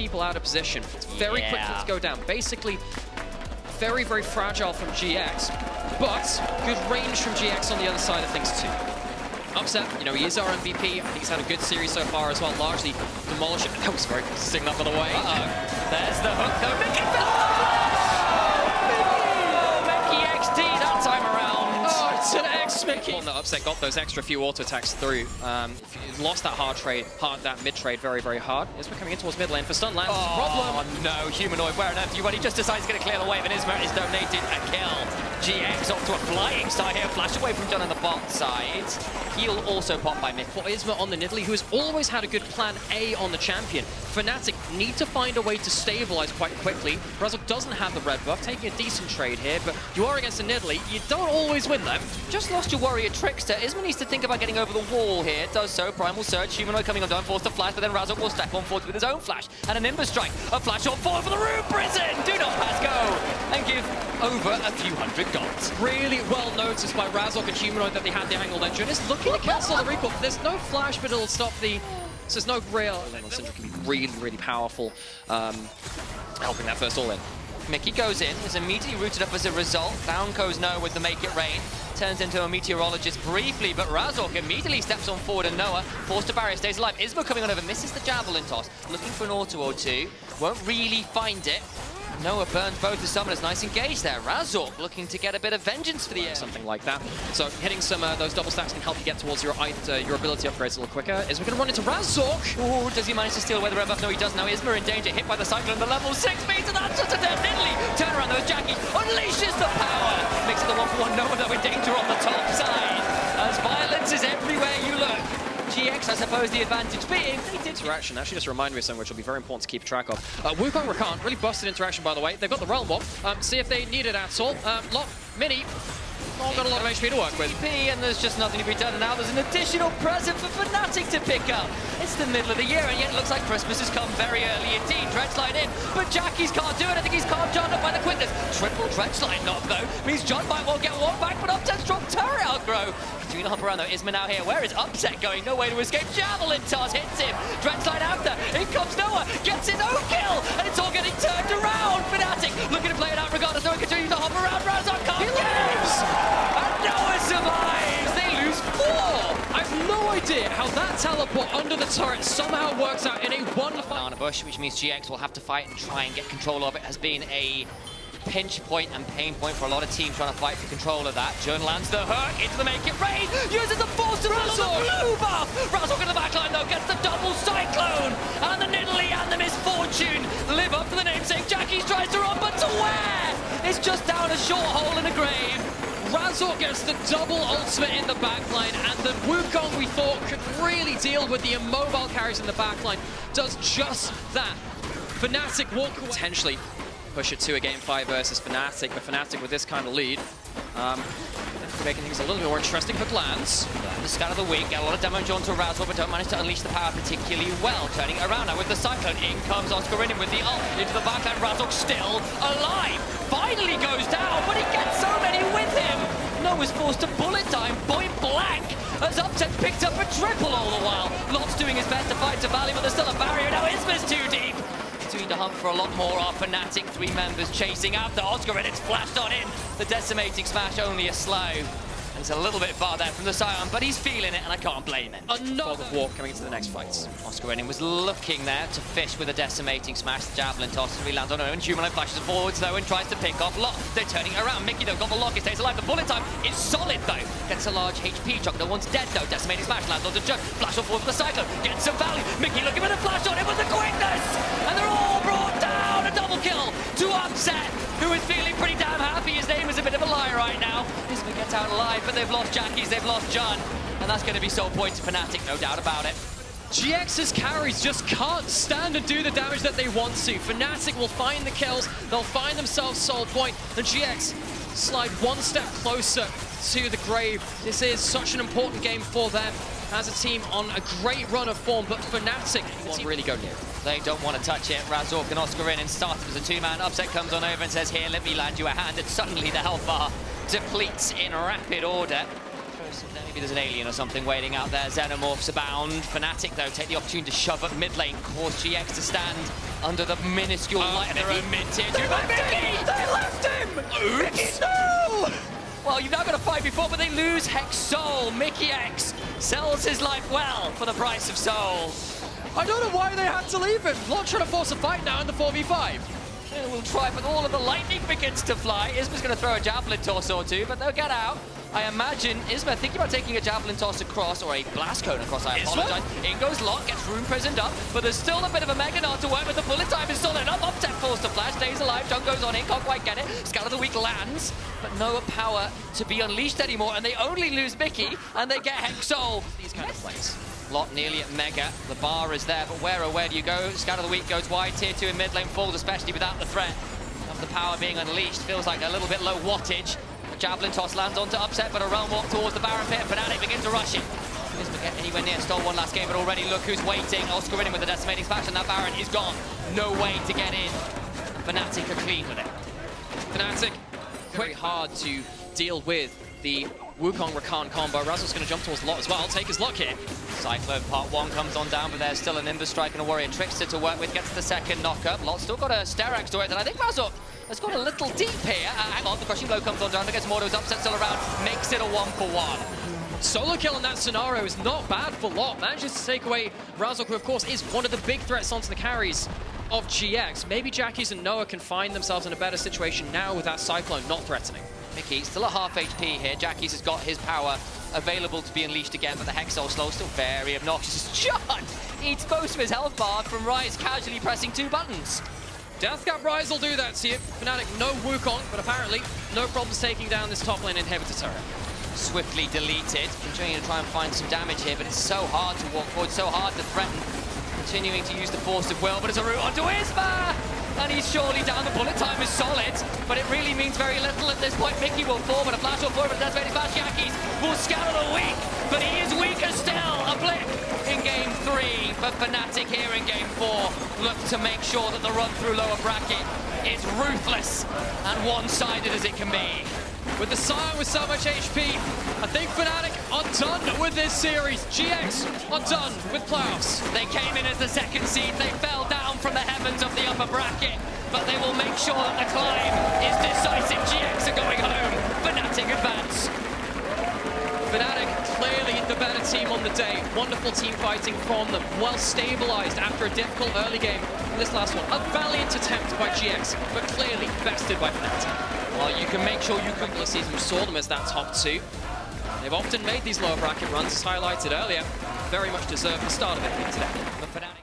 people out of position. It's very quickly to go down. Basically, very, very fragile from GX, but good range from GX on the other side of things too. Upset, you know, he is our MVP. I think he's had a good series so far as well, largely demolishing. That was very sticking up on the way. There's the hook though. Mikyx XD that time around. Oh, it's an X-Mikyx. On the upset, got those extra few auto attacks through. Lost that that mid trade very, very hard. Isma coming in towards mid lane for stun lands. Oh no, Humanoid, where on earth you? When he just decides he's going to clear the wave and Isma is donated a kill. GX off to a flying start here, flash away from John on the bot side. He'll also pop by Mick. For Isma on the Nidalee, who has always had a good plan A on the champion. Fnatic need to find a way to stabilize quite quickly. Razork doesn't have the red buff, taking a decent trade here, but you are against a Nidalee. You don't always win them. Just lost your warrior Trickster. Isma needs to think about getting over the wall here. Does so. Primal Surge. Humanoid coming on down, forced to flash, but then Razork will step on forward with his own flash. And a Nimbus Strike. A flash on forward for the Rune Prison. Do not pass go. And give over a few hundred gold. Really well noticed by Razork and Humanoid that they had the angled edge. And it's looking to cancel the recall. There's no flash, but it'll stop the... So there's no real... Syndrome can be really, really powerful, helping that first all-in. Mickey goes in, is immediately rooted up as a result. Down goes Noah with the Make It Rain. Turns into a Meteorologist briefly, but Razork immediately steps on forward and Noah, forced to barrier, stays alive. Isma coming on over, misses the Javelin toss, looking for an auto or two, won't really find it. Noah burns both the summoners, nice engage there. Razork looking to get a bit of vengeance for the air. Something like that. So hitting some those double stacks can help you get towards your ability upgrades a little quicker. Isma going to run into Razork. Ooh, does he manage to steal away the red buff? No, he does. Now Isma in danger, hit by the Cyclone, the level 6 meter. That's just a dead Nidalee. Turn around those Jackie, unleashes the power. Makes it the 1-for-1. Noah though in danger on the top side. As violence is everywhere you look. GX, I suppose the advantage being interaction. Actually, just remind me of something which will be very important to keep track of. Wukong Rakan, really busted interaction by the way. They've got the Realm Warp. See if they need it at all. Mini. Not got a lot of HP to work with. And there's just nothing to be done. And now there's an additional present for Fnatic to pick up. It's the middle of the year, and yet it looks like Christmas has come very early indeed. Dredgeline in, but Jackies can't do it. I think he's calmed John up by the quickness. Triple Dredgeline knock, though, means John might well get one back, but Upset's dropped turret outgrow. Doing the hump around, though. Isma now here. Where is Upset going? No way to escape. Javelin toss hits him. Dredgeline after. In comes Noah. Gets his own kill, and it's all getting turned around. Fnatic looking to play it out regardless. Noah continues to hop around. Razork can't get it. Noah survives! They lose 4! I have no idea how that teleport under the turret somehow works out in a wonderful... On a bush, which means GX will have to fight and try and get control of it, has been a pinch point and pain point for a lot of teams trying to fight for control of that. Jun lands the hook into the Make It Rain, uses the force to roll the blue buff! Razork in the backline though, gets the double Cyclone! And the Nidalee and the Misfortune live up to the namesake. Jackies tries to run, but to where? It's just down a short hole in a grave. Razork gets the double ultimate in the backline, and the Wukong we thought could really deal with the immobile carries in the backline does just that. Fnatic walk away. Potentially push it to a game 5 versus Fnatic, but Fnatic with this kind of lead, making things a little bit more interesting. Hook lands. The scan of the week, get a lot of damage onto Razork, but don't manage to unleash the power particularly well. Turning it around now with the Cyclone. In comes Oscarinin with the ult into the backline. Razork still alive. Finally goes down, but he gets so many with him. Noah's forced to bullet time point blank as Upset picked up a triple all the while. Lot's doing his best to fight to Valley, but there's still a barrier. Now Isma's too deep. Continuing to hunt for a lot more. Our Fnatic 3 members chasing after Oscarin's flashed on in. The decimating smash only a slow. And it's a little bit far there from the Sion, but he's feeling it, and I can't blame him. Another walk coming into the next fights. Oscarinin was looking there to fish with a decimating smash. The Javelin toss as we land on Owen. Humanoid flashes forwards though and tries to pick off Lock. They're turning it around. Mickey though got the lock. It stays alive. The bullet time is solid though. Gets a large HP chunk. No one's dead though. Decimating smash lands onto Judge. Flash on forward for the Cyclone. Gets some value. Mickey looking for the flash on. It was the quickness, and they're all brought down. A double kill to Upset, who is feeling pretty damn happy. His name is a bit of a lie right now. Isma gets out alive, but they've lost Jackies, they've lost John, and that's going to be soul point to Fnatic, no doubt about it. GX's carries just can't stand and do the damage that they want to. Fnatic will find the kills, they'll find themselves soul point, and GX slide one step closer to the grave. This is such an important game for them as a team on a great run of form, but Fnatic won't really go near. They don't want to touch it. Razork and Oscarinin started as a 2-man. Upset comes on over and says, here, let me land you a hand, and suddenly the health bar depletes in rapid order. So maybe there's an alien or something waiting out there. Xenomorphs abound. Fnatic, though, take the opportunity to shove at mid lane, cause GX to stand under the minuscule light of their own mid-tier. They left him! Oops! No! Well, you've now got a 5v4, but they lose Hex Soul. Mikyx sells his life well for the price of Soul. I don't know why they had to leave him. Not trying to force a fight now in the 4v5. We'll try, but all of the lightning begins to fly. Isma's going to throw a javelin toss or two, but they'll get out. I imagine Isma thinking about taking a javelin toss across, or a blast cone across, I apologize. In goes Lot, gets room prisoned up, but there's still a bit of a Mega Gnar to work with. The bullet time is solid enough. Upset forced to flash, stays alive, Jung goes on in, can't quite get it. Scout of the Week lands, but no power to be unleashed anymore, and they only lose Mickey, and they get Hex Soul. These kind of plays. Lot nearly at Mega, the bar is there, but where do you go? Scout of the Week goes wide, tier 2 in mid lane falls, especially without the threat of the power being unleashed. Feels like a little bit low wattage. A javelin toss lands onto Upset, but a realm walk towards the Baron pit. Fnatic begins to rush it. Isma get anywhere near, stole one last game, but already look who's waiting. Oscarinin with the decimating splash, and that Baron is gone. No way to get in. Fnatic are clean with it. Fnatic, very hard to deal with the Wukong Rakan combo. Razork's going to jump towards Lot as well, take his luck here. Cyclone part 1 comes on down, but there's still an Nimbus Strike and a Warrior Trickster to work with. Gets the second knockup. Lot still got a Sterax to it, and I think Razork has got a little deep here. Hang on, the crushing blow comes on down, gets Mordo's Upset still around, makes it a 1-for-1. Solo kill in that scenario is not bad for Lot. Manages to take away Razork, who of course is one of the big threats onto the carries of GX. Maybe Jackies and Noah can find themselves in a better situation now with that Cyclone not threatening. Mikyx still at half HP here. Jackies has got his power available to be unleashed again, but the Hex Soul slow still very obnoxious. John eats most of his health bar from Ryze casually pressing 2 buttons. Deathcap Ryze will do that to you. Fnatic, no Wukong, but apparently no problems taking down this top lane inhibitor turret. Swiftly deleted. Continuing to try and find some damage here, but it's so hard to walk forward, so hard to threaten. Continuing to use the force of will, but it's a route onto Isma! And he's surely down. The bullet time is solid, but it really means very little at this point. Mickey will fall, but a flash will forward, but that's very fast. Jackies will scatter the weak, but he is weaker still. A blip in game 3, but Fnatic here in game 4 look to make sure that the run through lower bracket is ruthless and one-sided as it can be. With the Sion with so much HP, I think Fnatic are done with this series. GX are done with playoffs. They came in as the second seed, they fell down from the heavens of the upper bracket, but they will make sure that the climb is decisive. GX are going home, Fnatic advance. Fnatic clearly the better team on the day. Wonderful team fighting from them. Well stabilized after a difficult early game in this last one. A valiant attempt by GX, but clearly bested by Fnatic. Well, you can make sure you can this season. We saw them as that top 2. They've often made these lower bracket runs, as highlighted earlier. Very much deserved the start of it here today.